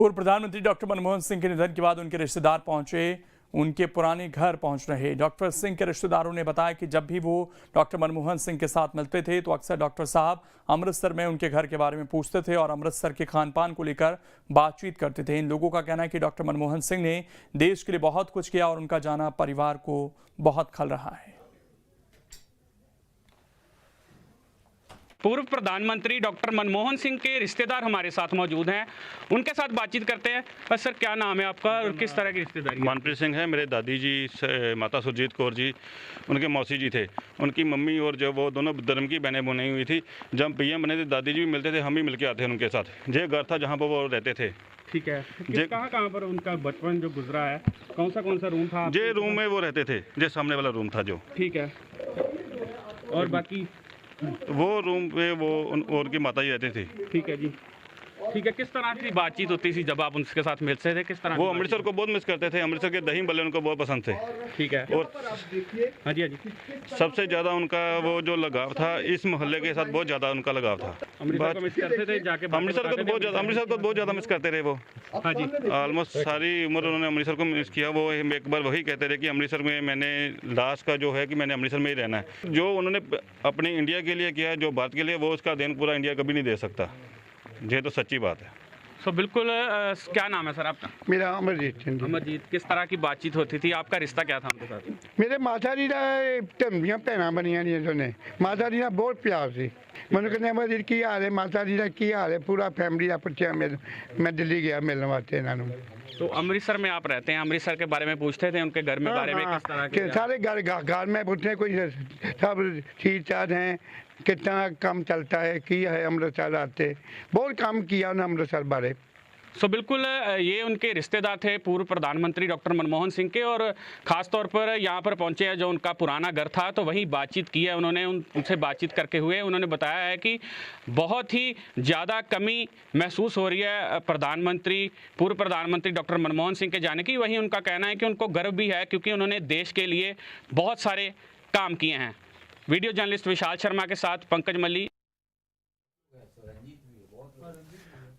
पूर्व प्रधानमंत्री डॉक्टर मनमोहन सिंह के निधन के बाद उनके रिश्तेदार पहुंचे, उनके पुराने घर पहुंच रहे। डॉक्टर सिंह के रिश्तेदारों ने बताया कि जब भी वो डॉक्टर मनमोहन सिंह के साथ मिलते थे तो अक्सर डॉक्टर साहब अमृतसर में उनके घर के बारे में पूछते थे और अमृतसर के खान पान को लेकर बातचीत करते थे। इन लोगों का कहना है कि डॉक्टर मनमोहन सिंह ने देश के लिए बहुत कुछ किया और उनका जाना परिवार को बहुत खल रहा है। पूर्व प्रधानमंत्री डॉक्टर मनमोहन सिंह के रिश्तेदार हमारे साथ मौजूद हैं, उनके साथ बातचीत करते हैं। सर, क्या नाम है आपका और किस तरह की रिश्तेदारी? मनप्रीत सिंह है। मेरे दादी जी माता सुरजीत कौर जी उनके मौसी जी थे। उनकी मम्मी और जो वो दोनों धर्म की बहनें बुनी हुई थी। जब पीएम बने थे दादी जी भी मिलते थे, हम भी मिलके आते हैं उनके साथ। ये घर था जहाँ पर वो रहते थे। ठीक है, कहाँ पर उनका बचपन जो गुजरा है, कौन सा रूम था? जे रूम में वो रहते थे, जो सामने वाला रूम था जो। ठीक है, और बाकी वो रूम पे वो और की माता जी रहते थे। ठीक है जी, ठीक है। किस तरह की बातचीत होती थी जब आप उनके साथ मिलते थे? किस तरह? वो अमृतसर को बहुत मिस करते थे। अमृतसर के दही बल्ले उनको बहुत पसंद थे। ठीक है। और हाँ जी, हाँ जी। सबसे ज़्यादा उनका वो जो लगाव था इस मोहल्ले के साथ, बहुत ज़्यादा उनका लगाव था। अमृतसर को मिस करते थे जाके? अमृतसर को बहुत ज़्यादा मिस करते रहे वो। हाँ जी। ऑलमोस्ट सारी उम्र उन्होंने अमृतसर को मिस किया। वो एक बार वही कहते रहे कि अमृतसर में मैंने लास्ट का जो है कि मैंने अमृतसर में ही रहना है। जो उन्होंने अपने इंडिया के लिए किया, जो भारत के लिए, वो उसका देन पूरा इंडिया कभी नहीं दे सकता। ये तो सच्ची बात है। बिल्कुल। क्या नाम है सर आपका? मेरा अमरजीत सिंह। अमरजीत, किस तरह की बातचीत होती थी? आपका रिश्ता क्या था उनके साथ? मेरे माता जी का ढंबियां भैन बनिया ने माता जी का बहुत प्यार से। मैंने कहते अमरजीत की हाल है, माता जी का की हाल है, पूरा फैमिली का पूछा। मैं दिल्ली गया मिलने वास्ते इन्हों। तो अमृतसर में आप रहते हैं, अमृतसर के बारे में पूछते थे, उनके घर में बारे में किस तरह के? सारे घर में पूछते, कोई सब ठीक ठाक हैं, कितना काम चलता है, किया है अमृतसर आते, बहुत काम किया उन्होंने अमृतसर बारे। बिल्कुल, ये उनके रिश्तेदार थे पूर्व प्रधानमंत्री डॉक्टर मनमोहन सिंह के, और ख़ास तौर पर यहाँ पर पहुँचे हैं जो उनका पुराना घर था, तो वहीं बातचीत की है उन्होंने। उनसे बातचीत करके हुए उन्होंने बताया है कि बहुत ही ज़्यादा कमी महसूस हो रही है पूर्व प्रधानमंत्री डॉक्टर मनमोहन सिंह के जाने की। वहीं उनका कहना है कि उनको गर्व भी है क्योंकि उन्होंने देश के लिए बहुत सारे काम किए हैं। वीडियो जर्नलिस्ट विशाल शर्मा के साथ पंकज मल्ली।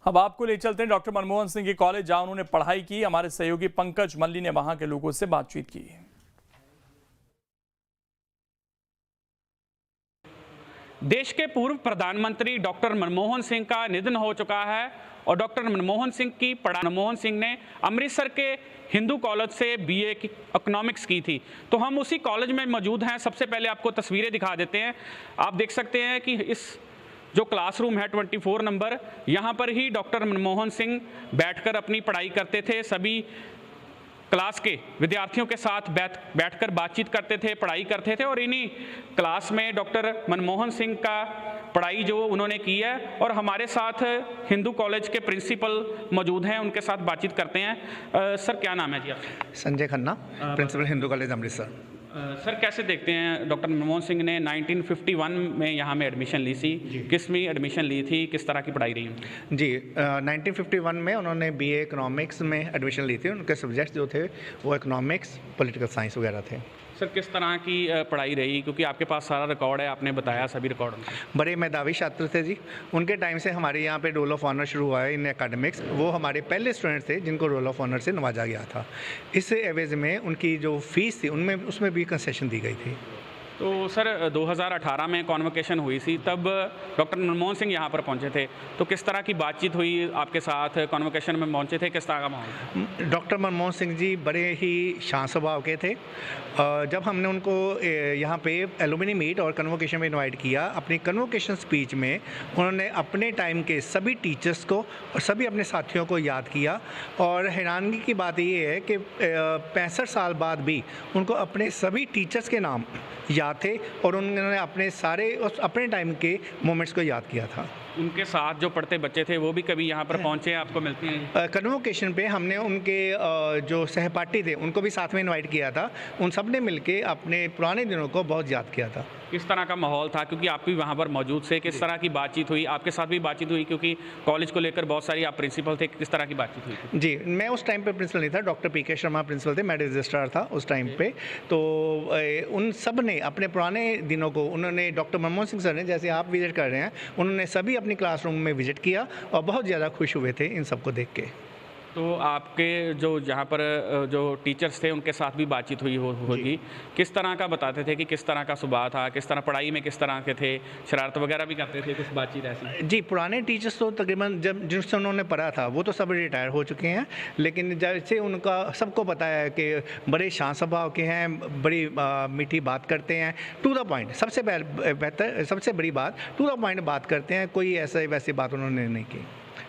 अब आपको ले चलते हैं डॉक्टर मनमोहन सिंह के कॉलेज, जहां उन्होंने पढ़ाई की। हमारे सहयोगी पंकज मल्ली ने वहां के लोगों से बातचीत की। देश के पूर्व प्रधानमंत्री डॉक्टर मनमोहन सिंह का निधन हो चुका है और डॉक्टर मनमोहन सिंह ने अमृतसर के हिंदू कॉलेज से बीए इकोनॉमिक्स की थी। तो हम उसी कॉलेज में मौजूद हैं। सबसे पहले आपको तस्वीरें दिखा देते हैं। आप देख सकते हैं कि इस जो क्लासरूम है 24 नंबर, यहाँ पर ही डॉक्टर मनमोहन सिंह बैठकर अपनी पढ़ाई करते थे। सभी क्लास के विद्यार्थियों के साथ बैठकर बातचीत करते थे, पढ़ाई करते थे, और इन्हीं क्लास में डॉक्टर मनमोहन सिंह का पढ़ाई जो उन्होंने की है। और हमारे साथ हिंदू कॉलेज के प्रिंसिपल मौजूद हैं, उनके साथ बातचीत करते हैं। सर, क्या नाम है जी आपका? Sanjay Khanna, principal Hindu College Amritsar. Sir, कैसे देखते हैं डॉक्टर मनमोहन सिंह ने 1951 में यहाँ में एडमिशन ली थी, किसमें एडमिशन ली थी, किस तरह की पढ़ाई रही? जी, 1951 में उन्होंने बीए इकोनॉमिक्स में एडमिशन ली थी। उनके सब्जेक्ट्स जो थे वो इकोनॉमिक्स, पॉलिटिकल साइंस वगैरह थे। सर, किस तरह की पढ़ाई रही, क्योंकि आपके पास सारा रिकॉर्ड है, आपने बताया सभी रिकॉर्ड? बड़े मेधावी छात्र थे जी। उनके टाइम से हमारे यहाँ पे रोल ऑफ ऑनर शुरू हुआ है इन एकेडमिक्स। वो हमारे पहले स्टूडेंट थे जिनको रोल ऑफ ऑनर से नवाजा गया था। इस एवज में उनकी जो फीस थी उसमें भी कंसेशन दी गई थी। तो सर, 2018 में कॉन्वोकेशन हुई थी, तब डॉक्टर मनमोहन सिंह यहाँ पर पहुँचे थे, तो किस तरह की बातचीत हुई आपके साथ? कॉन्वोकेशन में पहुँचे थे, किस तरह का माहौल? डॉक्टर मनमोहन सिंह जी बड़े ही शांत स्वभाव के थे। जब हमने उनको यहाँ पे एलुमनी मीट और कन्वोकेशन में इनवाइट किया, अपनी कन्वोकेशन स्पीच में उन्होंने अपने टाइम के सभी टीचर्स को और सभी अपने साथियों को याद किया। और हैरानगी की बात ये है कि 65 साल बाद भी उनको अपने सभी टीचर्स के नाम याद थे और उन्होंने अपने टाइम के मोमेंट्स को याद किया था। उनके साथ जो पढ़ते बच्चे थे वो भी कभी यहाँ पर पहुँचे, आपको मिलती हैं? कन्वोकेशन पे हमने उनके जो सहपाठी थे उनको भी साथ में इनवाइट किया था। उन सब ने मिलके अपने पुराने दिनों को बहुत याद किया था। किस तरह का माहौल था, क्योंकि आप भी वहाँ पर मौजूद थे? किस तरह की बातचीत हुई? आपके साथ भी बातचीत हुई, क्योंकि कॉलेज को लेकर बहुत सारी आप प्रिंसिपल थे, किस तरह की बातचीत हुई? जी, मैं उस टाइम पे प्रिंसिपल नहीं था, डॉक्टर पीके शर्मा प्रिंसिपल थे, मैं रजिस्ट्रार था उस टाइम पे। तो उन सब ने अपने पुराने दिनों को, उन्होंने डॉक्टर मनमोहन सिंह सर ने, जैसे आप विजिट कर रहे हैं, उन्होंने सभी अपनी क्लासरूम में विजिट किया और बहुत ज़्यादा खुश हुए थे इन सबको देख के। तो आपके जो जहाँ पर जो टीचर्स थे उनके साथ भी बातचीत हुई होगी, किस तरह का बताते थे कि किस तरह का स्वभाव था, किस तरह पढ़ाई में किस तरह के थे, शरारत वगैरह भी करते थे, कुछ बातचीत ऐसी? जी, पुराने टीचर्स तो तकरीबन जब जिनसे उन्होंने पढ़ा था वो तो सब रिटायर हो चुके हैं, लेकिन जैसे उनका सबको पता है कि बड़े शांत स्वभाव के हैं, बड़ी मीठी बात करते हैं, टू द पॉइंट, सबसे बेहतर सबसे बड़ी बात, टू द पॉइंट बात करते हैं, कोई ऐसे वैसी बात उन्होंने नहीं की,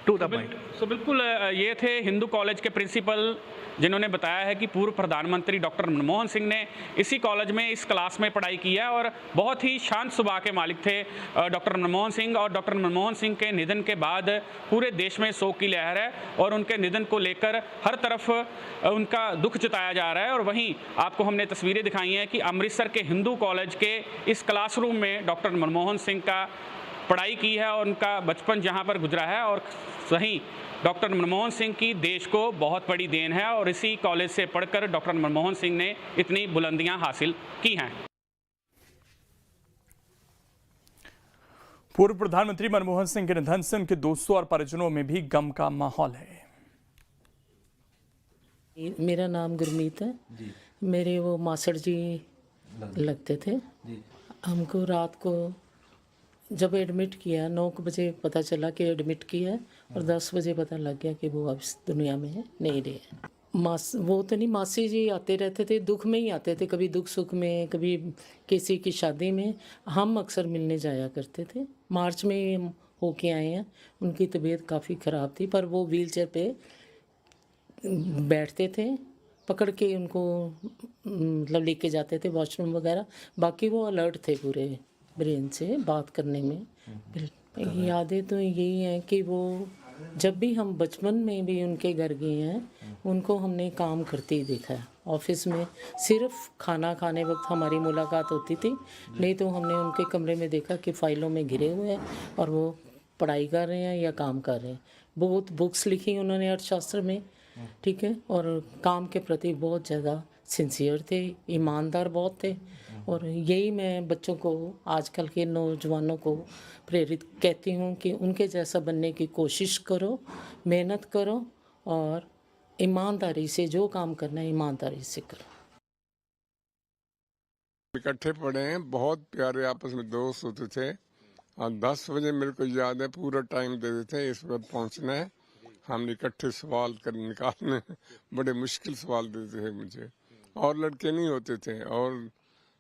टू द पॉइंट। सो बिल्कुल ये थे हिंदू कॉलेज के प्रिंसिपल जिन्होंने बताया है कि पूर्व प्रधानमंत्री डॉक्टर मनमोहन सिंह ने इसी कॉलेज में इस क्लास में पढ़ाई की है और बहुत ही शांत स्वभाव के मालिक थे डॉक्टर मनमोहन सिंह। और डॉक्टर मनमोहन सिंह के निधन के बाद पूरे देश में शोक की लहर है और उनके निधन को लेकर हर तरफ उनका दुख जताया जा रहा है। और वहीं आपको हमने तस्वीरें दिखाई हैं कि अमृतसर के हिंदू कॉलेज के इस क्लासरूम में डॉक्टर मनमोहन सिंह का पढ़ाई की है और उनका बचपन जहाँ पर गुजरा है। और वहीं डॉक्टर मनमोहन सिंह की देश को बहुत बड़ी देन है और इसी कॉलेज से पढ़कर डॉक्टर मनमोहन सिंह ने इतनी बुलंदियां हासिल की हैं। पूर्व प्रधानमंत्री मनमोहन सिंह के निधन से उनके दोस्तों और परिजनों में भी गम का माहौल है। मेरा नाम गुरमीत है जी। मेरे वो मासड़ जी लगते थे जी। हमको रात को जब एडमिट किया 9 बजे पता चला कि एडमिट किया है और 10 बजे पता लग गया कि वो अब इस दुनिया में नहीं रहे। वो तो नहीं, मासी जी आते रहते थे, दुख में ही आते थे, कभी दुख सुख में, कभी किसी की शादी में हम अक्सर मिलने जाया करते थे। मार्च में होके आए हैं, उनकी तबीयत काफ़ी ख़राब थी पर वो व्हीलचेयर पे बैठते थे, पकड़ के उनको मतलब लेके जाते थे वॉशरूम वगैरह। बाकी वो अलर्ट थे पूरे ब्रेन से बात करने में। यादें तो यही हैं कि वो जब भी हम बचपन में भी उनके घर गए हैं उनको हमने काम करते ही देखा है। ऑफिस में सिर्फ खाना खाने वक्त हमारी मुलाकात होती थी, नहीं तो हमने उनके कमरे में देखा कि फाइलों में घिरे हुए हैं और वो पढ़ाई कर रहे हैं या काम कर रहे हैं। बहुत बुक्स लिखी उन्होंने अर्थशास्त्र में, ठीक है, और काम के प्रति बहुत ज़्यादा सिंसियर थे, ईमानदार बहुत थे। और यही मैं बच्चों को, आजकल के नौजवानों को प्रेरित कहती हूँ कि उनके जैसा बनने की कोशिश करो, मेहनत करो और ईमानदारी से जो काम करना है ईमानदारी से करो। इकट्ठे पढ़े हैं, बहुत प्यारे आपस में दोस्त होते थे और 10 बजे मेरे को याद है पूरा टाइम दे देते थे, इस वक्त पहुँचना है। हम इकट्ठे सवाल कर निकालने, बड़े मुश्किल सवाल देते थे मुझे, और लड़के नहीं होते थे और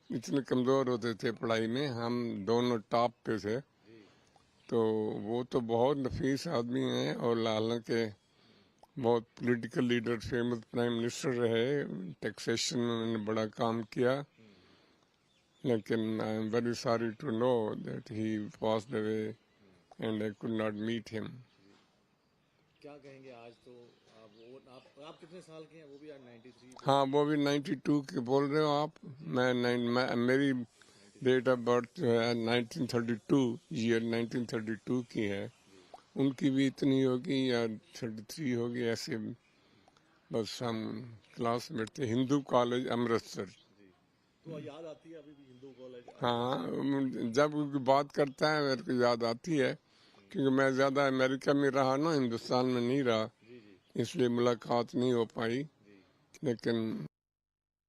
इतने कमज़ोर होते थे पढ़ाई में। हम दोनों टॉप पे थे, तो वो तो बहुत नफीस आदमी हैं और हालांकि बहुत political leader, famous prime minister रहे, टैक्सेशन में उन्होंने बड़ा काम किया। लेकिन I am very sorry to know that he passed away and I could not meet him. क्या कहेंगे आज तो आप कितने साल के हैं? वो भी आज 93। हाँ, वो भी 92 के बोल रहे हो आप। मैं मेरी डेट ऑफ बर्थ जो है 1932 ईयर 1932 की है, उनकी भी इतनी होगी या 33 होगी, ऐसे बस हम क्लासमेट थे। हिंदू कॉलेज अमृतसर। तो याद आती है अभी भी हिंदू कॉलेज? हाँ, जब उनकी बात करता है मेरे को याद आती है, क्योंकि मैं ज़्यादा अमेरिका में रहा ना, हिंदुस्तान में नहीं रहा, इसलिए मुलाकात नहीं हो पाई। लेकिन